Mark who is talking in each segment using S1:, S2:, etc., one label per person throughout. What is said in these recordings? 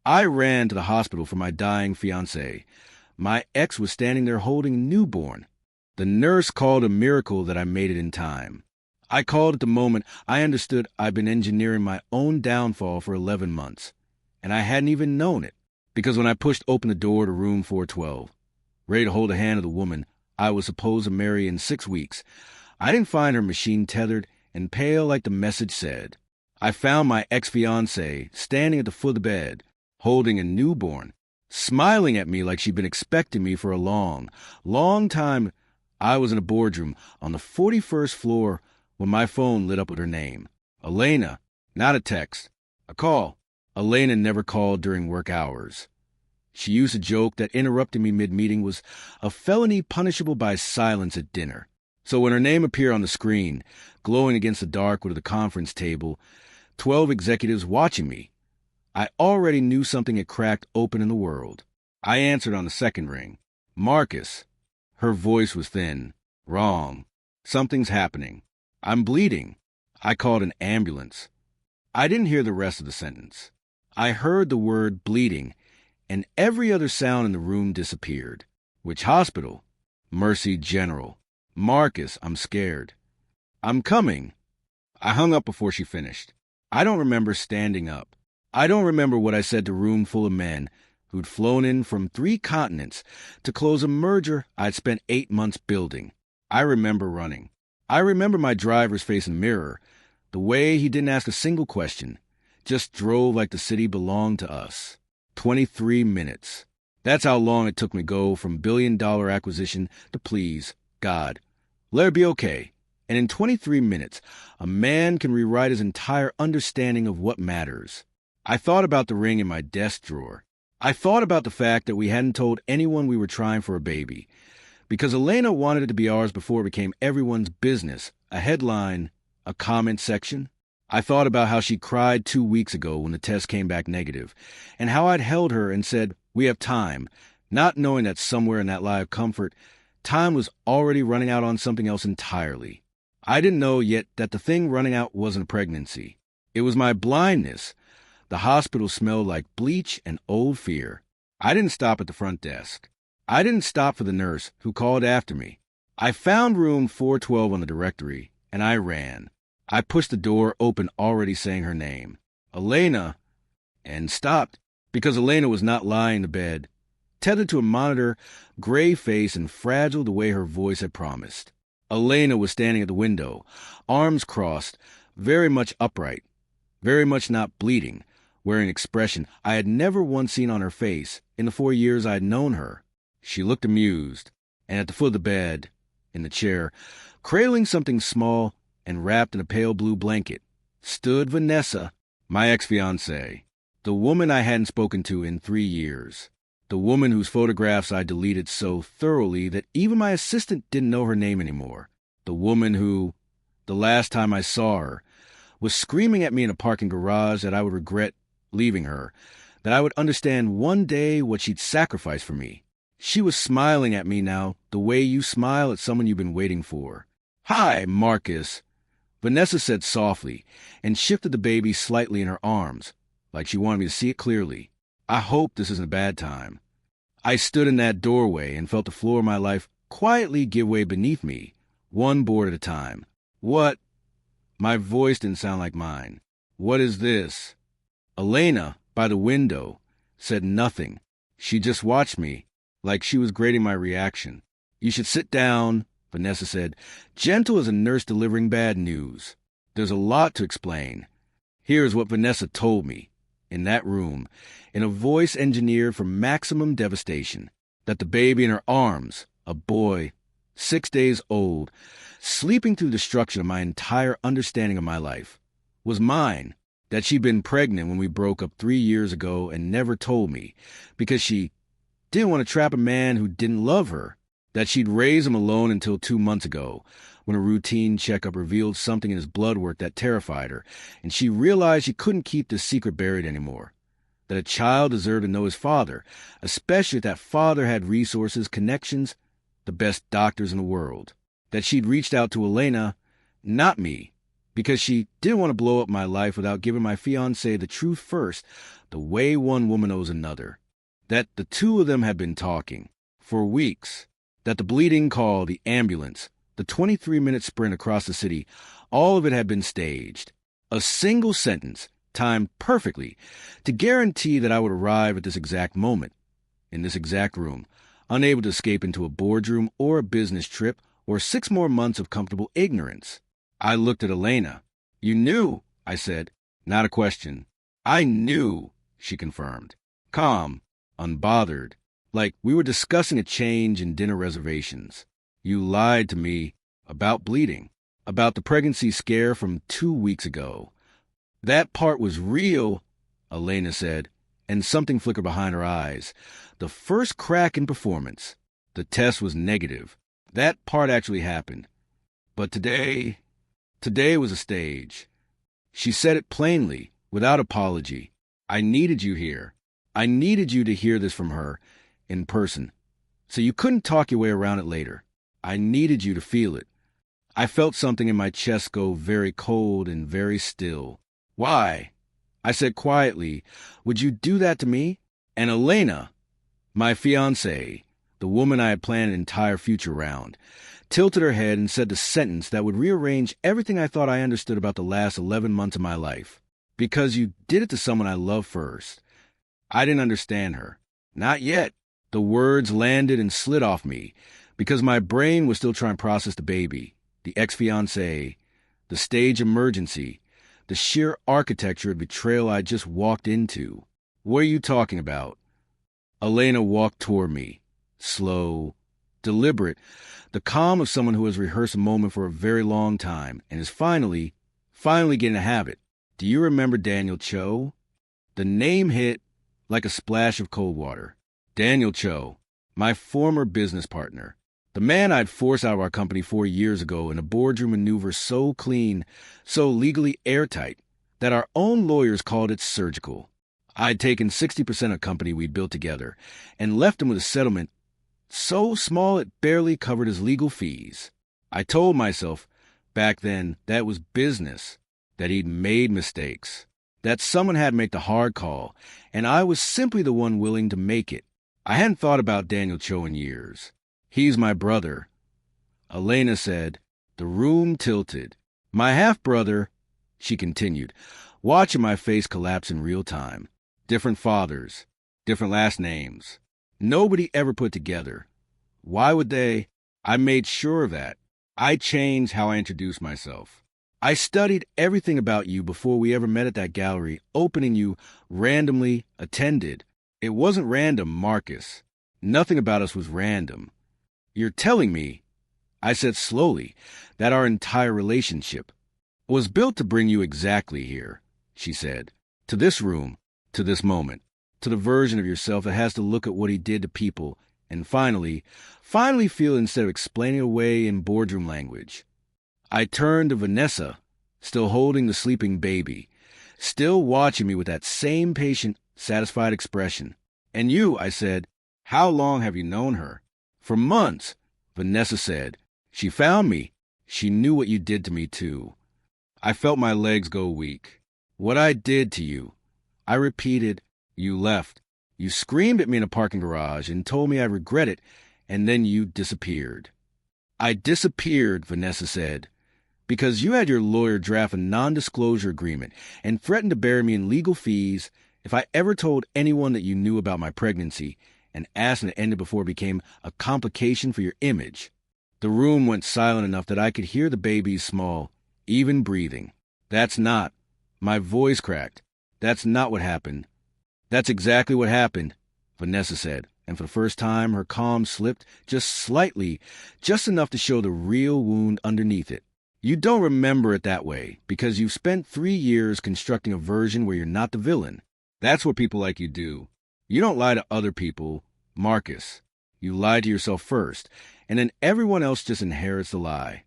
S1: I ran to the hospital for my dying fiancée. My ex was standing there holding a newborn. The nurse called a miracle that I made it in time. I called at the moment I understood I'd been engineering my own downfall for 11 months, and I hadn't even known it, because when I pushed open the door to room 412, ready to hold the hand of the woman I was supposed to marry in 6 weeks, I didn't find her machine tethered and pale like the message said. I found my ex-fiancée standing at the foot of the bed, holding a newborn, smiling at me like she'd been expecting me for a long, long time. I was in a boardroom on the 41st floor when my phone lit up with her name. Elena, not a text, a call. Elena never called during work hours. She used to joke that interrupting me mid-meeting was a felony punishable by silence at dinner. So when her name appeared on the screen, glowing against the dark with the conference table, 12 executives watching me, I already knew something had cracked open in the world. I answered on the second ring. Marcus. Her voice was thin. Wrong. Something's happening. I'm bleeding. I called an ambulance. I didn't hear the rest of the sentence. I heard the word bleeding, and every other sound in the room disappeared. Which hospital? Mercy General. Marcus, I'm scared. I'm coming. I hung up before she finished. I don't remember standing up. I don't remember what I said to a room full of men who'd flown in from 3 continents to close a merger I'd spent 8 months building. I remember running. I remember my driver's face in the mirror, the way he didn't ask a single question, just drove like the city belonged to us. 23 minutes. That's how long it took me to go from billion-dollar acquisition to please, God, let it be okay. And in 23 minutes, a man can rewrite his entire understanding of what matters. I thought about the ring in my desk drawer. I thought about the fact that we hadn't told anyone we were trying for a baby, because Elena wanted it to be ours before it became everyone's business, a headline, a comment section. I thought about how she cried 2 weeks ago when the test came back negative, and how I'd held her and said, we have time, not knowing that somewhere in that lie of comfort, time was already running out on something else entirely. I didn't know yet that the thing running out wasn't a pregnancy. It was my blindness. The hospital smelled like bleach and old fear. I didn't stop at the front desk. I didn't stop for the nurse who called after me. I found room 412 on the directory, and I ran. I pushed the door open, already saying her name. Elena, and stopped, because Elena was not lying in the bed, tethered to a monitor, gray face and fragile the way her voice had promised. Elena was standing at the window, arms crossed, very much upright, very much not bleeding, wearing an expression I had never once seen on her face in the 4 years I had known her. She looked amused, and at the foot of the bed, in the chair, cradling something small and wrapped in a pale blue blanket, stood Vanessa, my ex-fiancée, the woman I hadn't spoken to in 3 years, the woman whose photographs I deleted so thoroughly that even my assistant didn't know her name anymore, the woman who, the last time I saw her, was screaming at me in a parking garage that I would regret leaving her, that I would understand one day what she'd sacrificed for me. She was smiling at me now the way you smile at someone you've been waiting for. Hi, Marcus, Vanessa said softly, and shifted the baby slightly in her arms, like she wanted me to see it clearly. I hope this isn't a bad time. I stood in that doorway and felt the floor of my life quietly give way beneath me, one board at a time. What? My voice didn't sound like mine. What is this? Elena, by the window, said nothing. She just watched me, like she was grading my reaction. You should sit down, Vanessa said, gentle as a nurse delivering bad news. There's a lot to explain. Here's what Vanessa told me, in that room, in a voice engineered for maximum devastation, that the baby in her arms, a boy, 6 days old, sleeping through the destruction of my entire understanding of my life, was mine, that she'd been pregnant when we broke up 3 years ago and never told me, because she didn't want to trap a man who didn't love her, that she'd raised him alone until 2 months ago, when a routine checkup revealed something in his blood work that terrified her, and she realized she couldn't keep this secret buried anymore, that a child deserved to know his father, especially if that father had resources, connections, the best doctors in the world, that she'd reached out to Elena, not me, because she didn't want to blow up my life without giving my fiancé the truth first, the way one woman owes another. That the two of them had been talking for weeks, that the bleeding call, the ambulance, the 23-minute sprint across the city, all of it had been staged. A single sentence, timed perfectly, to guarantee that I would arrive at this exact moment, in this exact room, unable to escape into a boardroom or a business trip or 6 more months of comfortable ignorance. I looked at Elena. "You knew," I said. Not a question. "I knew," she confirmed. Calm, unbothered, like we were discussing a change in dinner reservations. "You lied to me about bleeding, about the pregnancy scare from 2 weeks ago." "That part was real," Elena said, and something flickered behind her eyes. The first crack in performance. The test was negative. That part actually happened. But today was a stage. She said it plainly, without apology. I needed you here. I needed you to hear this from her, in person. So you couldn't talk your way around it later. I needed you to feel it. I felt something in my chest go very cold and very still. "Why?" I said quietly, "Would you do that to me?" And Elena, my fiancée, the woman I had planned an entire future around, tilted her head and said the sentence that would rearrange everything I thought I understood about the last 11 months of my life. "Because you did it to someone I loved first." I didn't understand her. Not yet. The words landed and slid off me, because my brain was still trying to process the baby, the ex-fiancé, the stage emergency, the sheer architecture of betrayal I just walked into. "What are you talking about?" Elena walked toward me, slow, deliberate, the calm of someone who has rehearsed a moment for a very long time and is finally getting a habit. "Do you remember Daniel Cho?" The name hit like a splash of cold water. Daniel Cho, my former business partner. The man I'd forced out of our company 4 years ago in a boardroom maneuver so clean, so legally airtight, that our own lawyers called it surgical. I'd taken 60% of the company we'd built together and left him with a settlement so small it barely covered his legal fees. I told myself back then that it was business, that he'd made mistakes, that someone had to make the hard call, and I was simply the one willing to make it. I hadn't thought about Daniel Cho in years. "He's my brother," Elena said. The room tilted. "My half-brother," she continued, watching my face collapse in real time. "Different fathers, different last names. Nobody ever put together. Why would they?" I made sure of that. I changed how I introduced myself. "I studied everything about you before we ever met at that gallery opening you randomly attended. It wasn't random, Marcus. Nothing about us was random. You're telling me," I said slowly, "that our entire relationship was built to bring you exactly here," she said. "To this room, to this moment, to the version of yourself that has to look at what he did to people and finally feel it instead of explaining away in boardroom language." I turned to Vanessa, still holding the sleeping baby, still watching me with that same patient, satisfied expression. "And you," I said, "how long have you known her?" "For months," Vanessa said. "She found me. She knew what you did to me, too." I felt my legs go weak. "What I did to you." I repeated. "You left. You screamed at me in a parking garage and told me I regret it, and then you disappeared." "I disappeared," Vanessa said, "because you had your lawyer draft a non-disclosure agreement and threatened to bury me in legal fees if I ever told anyone that you knew about my pregnancy, and asked them to end it before it became a complication for your image." The room went silent enough that I could hear the baby's small, even breathing. "That's not." My voice cracked. "That's not what happened." "That's exactly what happened," Vanessa said, and for the first time her calm slipped just slightly, just enough to show the real wound underneath it. "You don't remember it that way because you've spent 3 years constructing a version where you're not the villain. That's what people like you do. You don't lie to other people, Marcus. You lie to yourself first, and then everyone else just inherits the lie.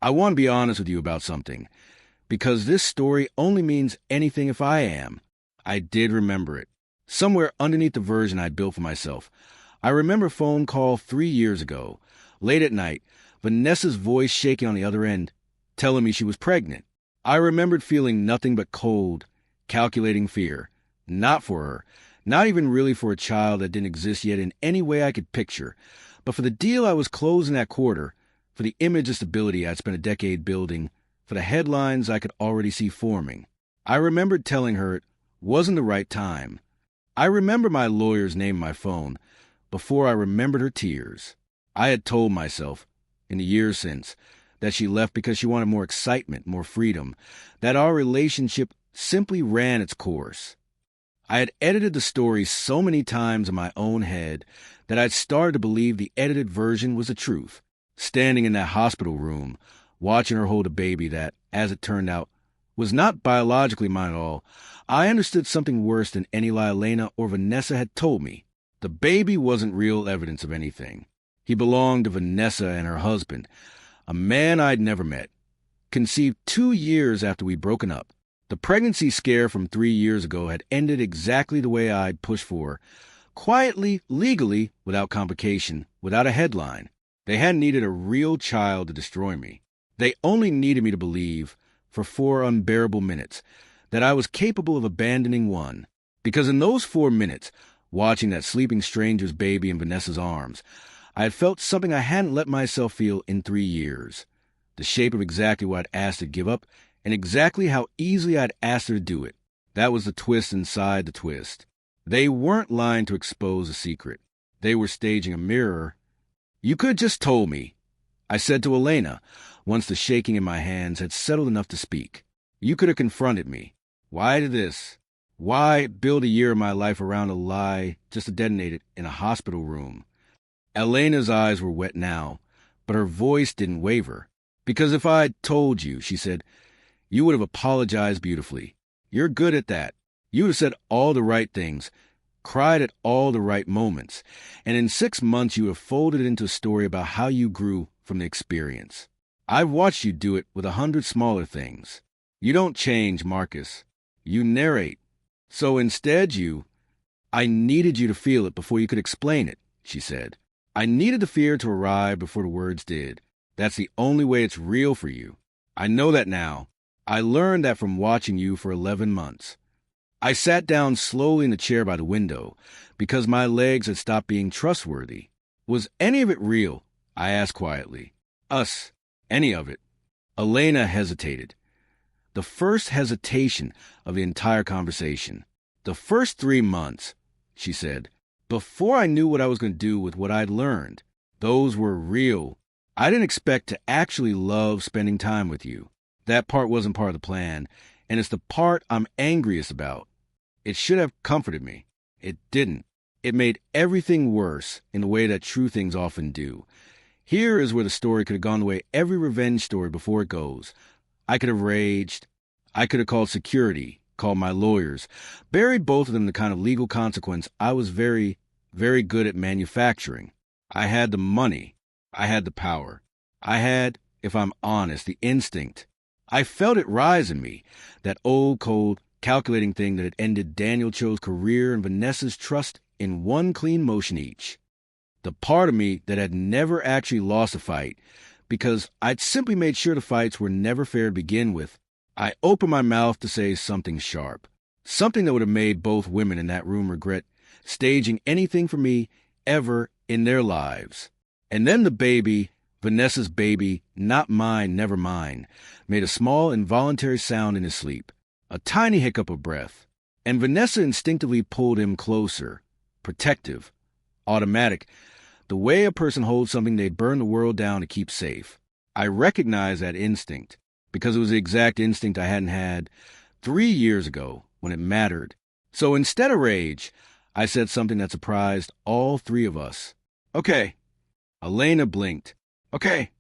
S1: I want to be honest with you about something, because this story only means anything if I am." I did remember it. Somewhere underneath the version I'd built for myself. I remember a phone call 3 years ago, late at night, Vanessa's voice shaking on the other end, telling me she was pregnant. I remembered feeling nothing but cold, calculating fear. Not for her, not even really for a child that didn't exist yet in any way I could picture, but for the deal I was closing that quarter, for the image of stability I'd spent a decade building, for the headlines I could already see forming. I remembered telling her it wasn't the right time. I remember my lawyer's name on my phone before I remembered her tears. I had told myself, in the years since, that she left because she wanted more excitement, more freedom, that our relationship simply ran its course. I had edited the story so many times in my own head that I'd started to believe the edited version was the truth. Standing in that hospital room, watching her hold a baby that, as it turned out, was not biologically mine at all, I understood something worse than any lie Elena or Vanessa had told me. The baby wasn't real evidence of anything. He belonged to Vanessa and her husband, a man I'd never met, conceived 2 years after we'd broken up. The pregnancy scare from 3 years ago had ended exactly the way I'd pushed for, quietly, legally, without complication, without a headline. They hadn't needed a real child to destroy me. They only needed me to believe, for 4 unbearable minutes, that I was capable of abandoning one. Because in those 4 minutes, watching that sleeping stranger's baby in Vanessa's arms, I had felt something I hadn't let myself feel in 3 years. The shape of exactly what I'd asked her to give up, and exactly how easily I'd asked her to do it. That was the twist inside the twist. They weren't lying to expose a secret. They were staging a mirror. "You could have just told me," I said to Elena, once the shaking in my hands had settled enough to speak. "You could have confronted me. Why did this? Why build a year of my life around a lie just to detonate it in a hospital room?" Elena's eyes were wet now, but her voice didn't waver. "Because if I'd told you," she said, "you would have apologized beautifully. You're good at that. You would have said all the right things, cried at all the right moments, and in 6 months you would have folded it into a story about how you grew from the experience. I've watched you do it with 100 smaller things. You don't change, Marcus. You narrate. So instead I needed you to feel it before you could explain it," she said. "I needed the fear to arrive before the words did. That's the only way it's real for you. I know that now. I learned that from watching you for 11 months. I sat down slowly in the chair by the window because my legs had stopped being trustworthy. "Was any of it real?" I asked quietly. "Us. Any of it." Elena hesitated. The first hesitation of the entire conversation. "The first 3 months," she said, "before I knew what I was going to do with what I'd learned. Those were real. I didn't expect to actually love spending time with you. That part wasn't part of the plan, and it's the part I'm angriest about. It should have comforted me. It didn't. It made everything worse in the way that true things often do. Here is where the story could have gone the way every revenge story before it goes. I could have raged. I could have called security, called my lawyers, buried both of them in the kind of legal consequence I was very, very good at manufacturing. I had the money. I had the power. I had, if I'm honest, the instinct. I felt it rise in me, that old, cold, calculating thing that had ended Daniel Cho's career and Vanessa's trust in one clean motion each. The part of me that had never actually lost a fight, because I'd simply made sure the fights were never fair to begin with. I opened my mouth to say something sharp, something that would have made both women in that room regret staging anything for me ever in their lives. And then the baby, Vanessa's baby, not mine, never mine, made a small involuntary sound in his sleep, a tiny hiccup of breath, and Vanessa instinctively pulled him closer, protective, automatic, the way a person holds something they burn the world down to keep safe. I recognized that instinct, because it was the exact instinct I hadn't had 3 years ago when it mattered. So instead of rage, I said something that surprised all 3 of us. "Okay." Elena blinked. "Okay."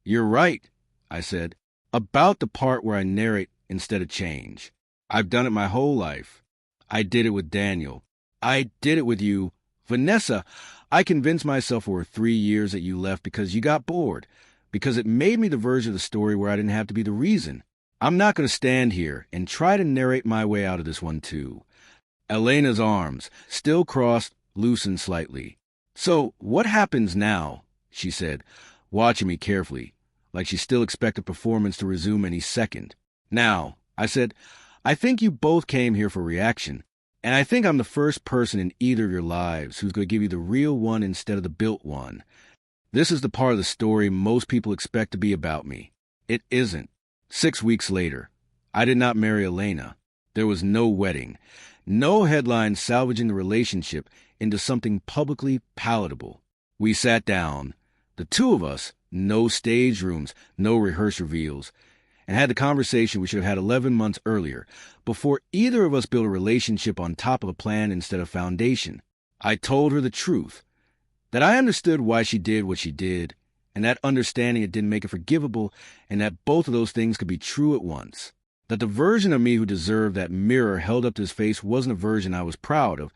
S1: "You're right," I said, "about the part where I narrate instead of change. I've done it my whole life. I did it with Daniel. I did it with you. Vanessa, I convinced myself for 3 years that you left because you got bored, because it made me the version of the story where I didn't have to be the reason. I'm not going to stand here and try to narrate my way out of this one, too." Elena's arms, still crossed, loosened slightly. "So what happens now?" she said, watching me carefully, like she still expected performance to resume any second. Now, I said, I think you both came here for reaction, and I think I'm the first person in either of your lives who's going to give you the real one instead of the built one. This is the part of the story most people expect to be about me. It isn't. 6 weeks later, I did not marry Elena. There was no wedding, no headline salvaging the relationship into something publicly palatable. We sat down, the two of us, no stage rooms, no rehearse reveals, and had the conversation we should have had 11 months earlier, before either of us built a relationship on top of a plan instead of foundation. I told her the truth, that I understood why she did what she did, and that understanding it didn't make it forgivable, and that both of those things could be true at once. That the version of me who deserved that mirror held up to his face wasn't a version I was proud of,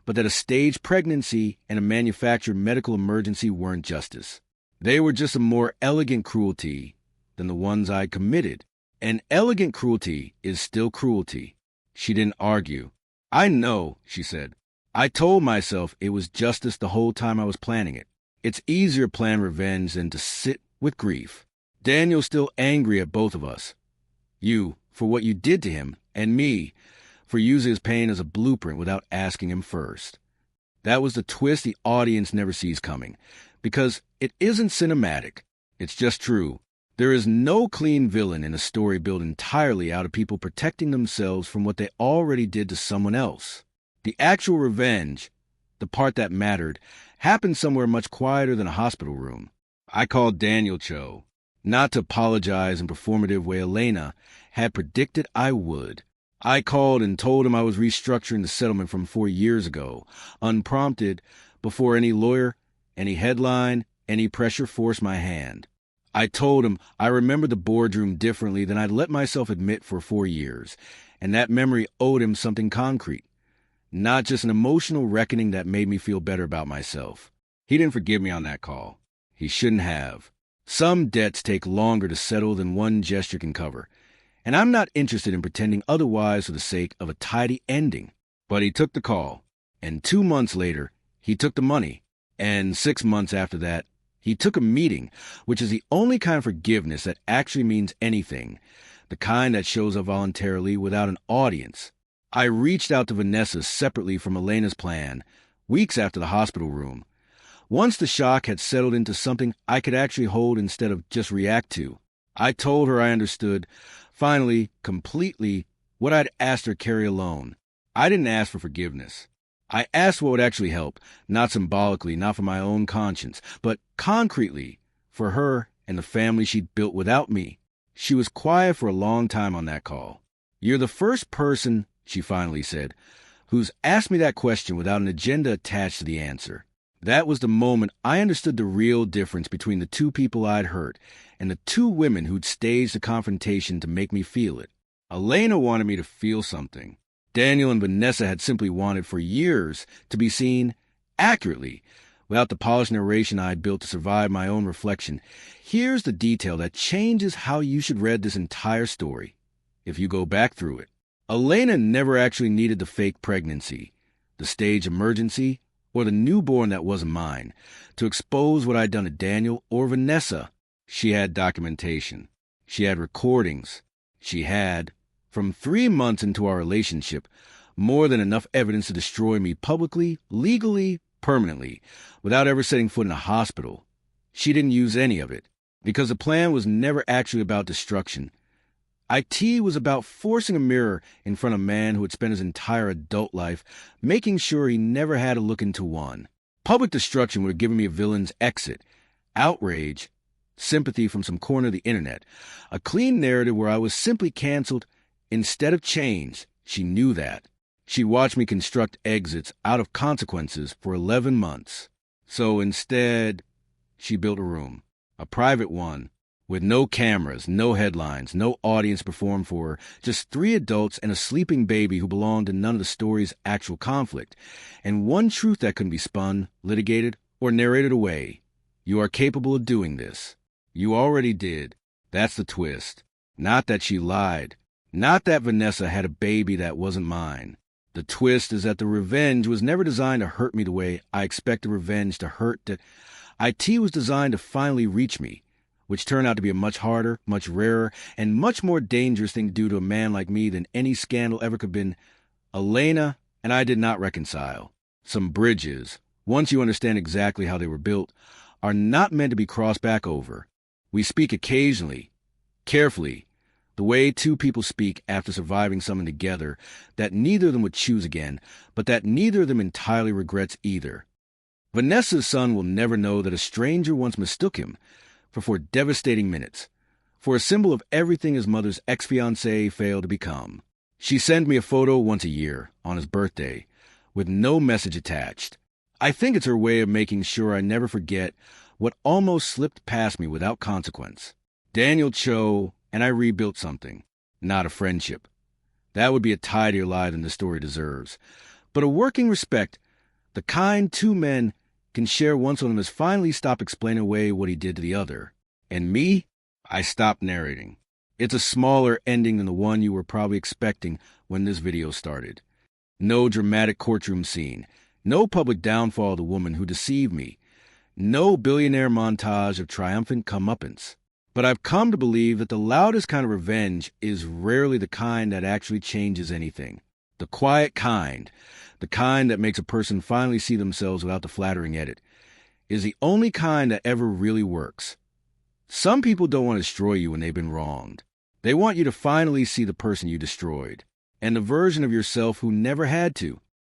S1: but that a staged pregnancy and a manufactured medical emergency weren't justice. They were just a more elegant cruelty than the ones I'd committed. And elegant cruelty is still cruelty. She didn't argue. I know, she said. I told myself it was justice the whole time I was planning it. It's easier to plan revenge than to sit with grief. Daniel's still angry at both of us. You, for what you did to him, and me, for using his pain as a blueprint without asking him first. That was the twist the audience never sees coming, because it isn't cinematic. It's just true. There is no clean villain in a story built entirely out of people protecting themselves from what they already did to someone else. The actual revenge, the part that mattered, happened somewhere much quieter than a hospital room. I called Daniel Cho, not to apologize in performative way Elena had predicted I would. I called and told him I was restructuring the settlement from 4 years ago, unprompted, before any lawyer, any headline, any pressure forced my hand. I told him I remembered the boardroom differently than I'd let myself admit for 4 years, and that memory owed him something concrete, not just an emotional reckoning that made me feel better about myself. He didn't forgive me on that call. He shouldn't have. Some debts take longer to settle than one gesture can cover, and I'm not interested in pretending otherwise for the sake of a tidy ending. But he took the call, and 2 months later, he took the money, and 6 months after that, he took a meeting, which is the only kind of forgiveness that actually means anything, the kind that shows up voluntarily without an audience. I reached out to Vanessa separately from Elena's plan, weeks after the hospital room. Once the shock had settled into something I could actually hold instead of just react to, I told her I understood, finally, completely, what I'd asked her carry alone. I didn't ask for forgiveness. I asked what would actually help, not symbolically, not for my own conscience, but concretely, for her and the family she'd built without me. She was quiet for a long time on that call. You're the first person, she finally said, who's asked me that question without an agenda attached to the answer. That was the moment I understood the real difference between the two people I'd hurt and the two women who'd staged the confrontation to make me feel it. Elena wanted me to feel something. Daniel and Vanessa had simply wanted for years to be seen accurately, without the polished narration I had built to survive my own reflection. Here's the detail that changes how you should read this entire story, if you go back through it. Elena never actually needed the fake pregnancy, the stage emergency, or the newborn that wasn't mine, to expose what I'd done to Daniel or Vanessa. She had documentation. She had recordings. She had, from 3 months into our relationship, more than enough evidence to destroy me publicly, legally, permanently, without ever setting foot in a hospital. She didn't use any of it, because the plan was never actually about destruction. IT was about forcing a mirror in front of a man who had spent his entire adult life making sure he never had to look into one. Public destruction would have given me a villain's exit, outrage, sympathy from some corner of the internet, a clean narrative where I was simply canceled instead of changed. She knew that. She watched me construct exits out of consequences for 11 months. So instead, she built a room, a private one, with no cameras, no headlines, no audience performed for her, just 3 adults and a sleeping baby who belonged to none of the story's actual conflict, and one truth that couldn't be spun, litigated, or narrated away. You are capable of doing this. You already did. That's the twist. Not that she lied. Not that Vanessa had a baby that wasn't mine. The twist is that the revenge was never designed to hurt me the way I expected revenge to hurt. That IT was designed to finally reach me, which turned out to be a much harder, much rarer, and much more dangerous thing to do to a man like me than any scandal ever could have been. Elena and I did not reconcile. Some bridges, once you understand exactly how they were built, are not meant to be crossed back over. We speak occasionally, carefully, the way two people speak after surviving something together that neither of them would choose again, but that neither of them entirely regrets either. Vanessa's son will never know that a stranger once mistook him for 4 devastating minutes, for a symbol of everything his mother's ex-fiancé failed to become. She sends me a photo once a year, on his birthday, with no message attached. I think it's her way of making sure I never forget what almost slipped past me without consequence. Daniel Cho and I rebuilt something, not a friendship. That would be a tidier lie than the story deserves. But a working respect, the kind two men can share once one of them has finally stopped explaining away what he did to the other. And me, I stopped narrating. It's a smaller ending than the one you were probably expecting when this video started. No dramatic courtroom scene. No public downfall of the woman who deceived me. No billionaire montage of triumphant comeuppance. But I've come to believe that the loudest kind of revenge is rarely the kind that actually changes anything. The quiet kind, the kind that makes a person finally see themselves without the flattering edit, is the only kind that ever really works. Some people don't want to destroy you when they've been wronged. They want you to finally see the person you destroyed, and the version of yourself who never had to.